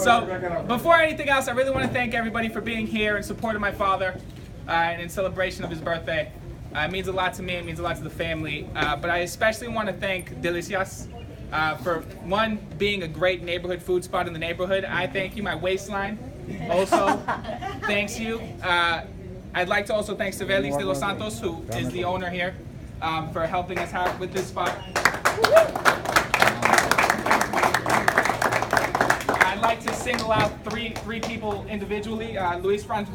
So before anything else, I really want to thank everybody for being here in support of my father and in celebration of his birthday. It means a lot to me, it means a lot to the family, but I especially want to thank Delicias for, one, being a great neighborhood food spot in the neighborhood. I thank you. My waistline also thanks you. I'd like to also thank Felix de los Santos, who is the owner here, for helping us out with this spot. I'd like to single out three people individually, Luis Franco,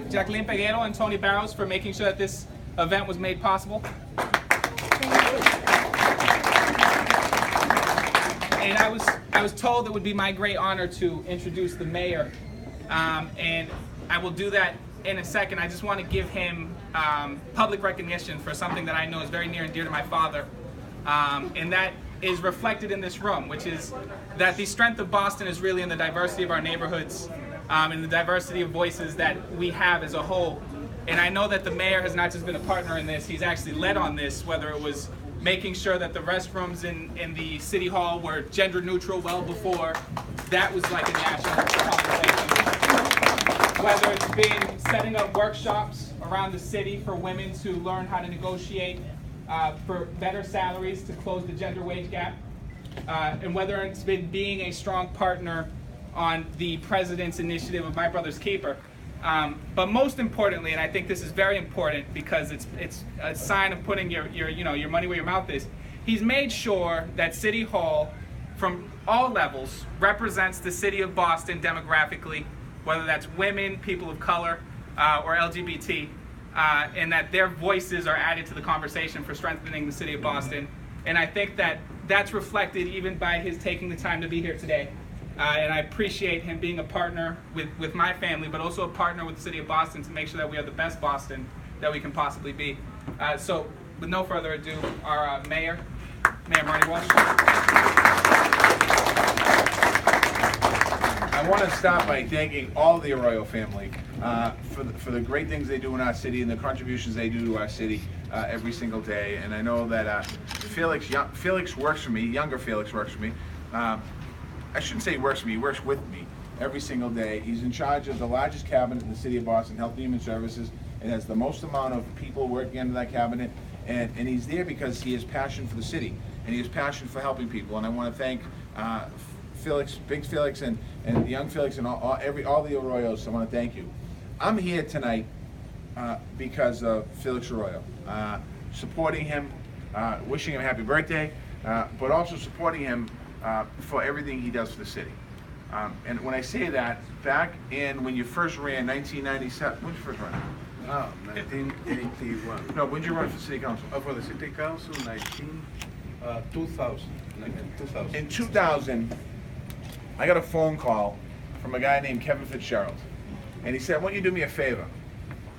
Jacqueline Peguero, and Tony Barrows, for making sure that this event was made possible. And I was told it would be my great honor to introduce the mayor, and I will do that in a second. I just want to give him public recognition for something that I know is very near and dear to my father, and that is reflected in this room, which is that the strength of Boston is really in the diversity of our neighborhoods, and the diversity of voices that we have as a whole. And I know that the mayor has not just been a partner in this, he's actually led on this, whether it was making sure that the restrooms in the city hall were gender neutral well before that was like a national conversation. Whether it's been setting up workshops around the city for women to learn how to negotiate for better salaries to close the gender wage gap, and whether it's been being a strong partner on the president's initiative of My Brother's Keeper. But most importantly, and I think this is very important because it's a sign of putting your money where your mouth is, he's made sure that City Hall, from all levels, represents the city of Boston demographically, whether that's women, people of color, or LGBT, and that their voices are added to the conversation for strengthening the city of Boston. And I think that that's reflected even by his taking the time to be here today. And I appreciate him being a partner with my family, but also a partner with the city of Boston to make sure that we are the best Boston that we can possibly be. So with no further ado, our Mayor Marty Walsh. I want to start by thanking all the Arroyo family for the great things they do in our city and the contributions they do to our city every single day. And I know that Felix works for me, younger Felix works for me. I shouldn't say he works for me, he works with me every single day. He's in charge of the largest cabinet in the city of Boston, Health and Human Services. It has the most amount of people working under that cabinet. And he's there because he has passion for the city and he has passion for helping people. And I want to thank Felix, Big Felix, and young Felix, and all the Arroyos. I want to thank you. I'm here tonight because of Felix Arroyo, supporting him, wishing him a happy birthday, but also supporting him for everything he does for the city. And when I say that, back in when you first ran, 1997, when did you first run? 1981. No, when did you run for city council? For the city council, 2000. In 2000, I got a phone call from a guy named Kevin Fitzgerald. And he said, I want you to do me a favor.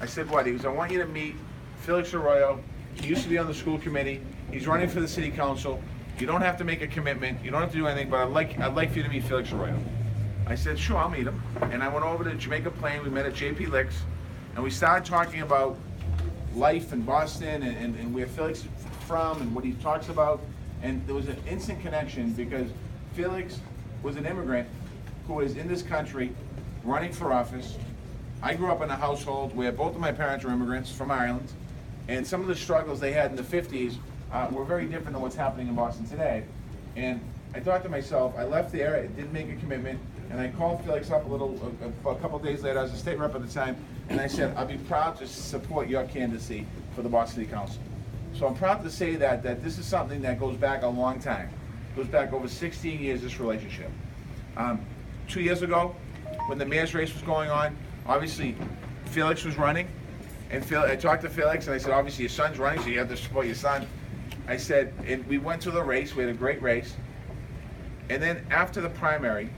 I said, what? He goes, I want you to meet Felix Arroyo. He used to be on the school committee. He's running for the city council. You don't have to make a commitment. You don't have to do anything, but I'd like for you to meet Felix Arroyo. I said, sure, I'll meet him. And I went over to Jamaica Plain. We met at JP Licks. And we started talking about life in Boston and where Felix is from and what he talks about. And there was an instant connection because Felix was an immigrant who was in this country running for office. I grew up in a household where both of my parents were immigrants from Ireland. And some of the struggles they had in the 50s were very different than what's happening in Boston today. And I thought to myself, I left there, I didn't make a commitment, and I called Felix up a couple days later. I was a state rep at the time, and I said, I'll be proud to support your candidacy for the Boston City Council. So I'm proud to say that this is something that goes back a long time. It goes back over 16 years, this relationship. 2 years ago, when the mayor's race was going on, obviously Felix was running, and I talked to Felix, and I said, obviously your son's running, so you have to support your son. I said, and we went to the race, we had a great race, and then after the primary,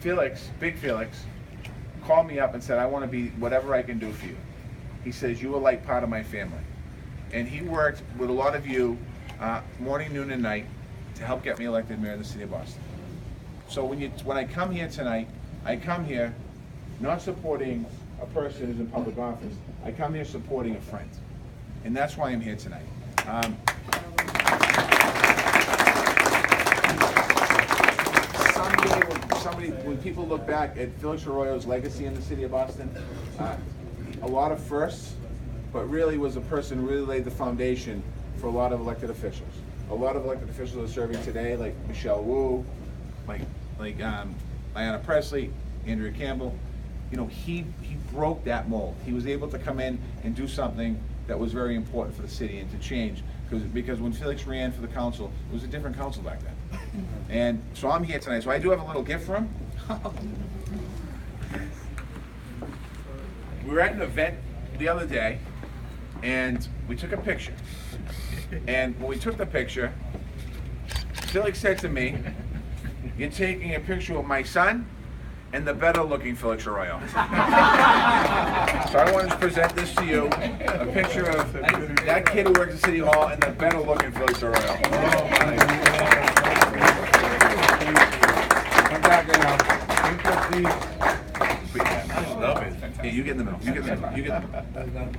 Big Felix, called me up and said, I want to be whatever I can do for you. He says, you are like part of my family. And he worked with a lot of you morning, noon, and night to help get me elected mayor of the city of Boston. So when I come here tonight, I come here not supporting a person who's in public office. I come here supporting a friend. And that's why I'm here tonight. when people look back at Felix Arroyo's legacy in the city of Boston, a lot of firsts, but really was a person who really laid the foundation for a lot of elected officials. A lot of elected officials are serving today, like Michelle Wu, like Ayanna Pressley, Andrea Campbell. You know, he broke that mold. He was able to come in and do something that was very important for the city and to change. Because when Felix ran for the council, it was a different council back then. And so I'm here tonight. So I do have a little gift for him. We were at an event the other day, and we took a picture. And when we took the picture, Felix said to me, "You're taking a picture of my son and the better-looking Felix Arroyo." So I wanted to present this to you, a picture of that kid who works at City Hall and the better-looking Felix Arroyo. Oh my God. Come back now. I love it. Yeah, you get in the middle. You get in the middle. You get in the middle.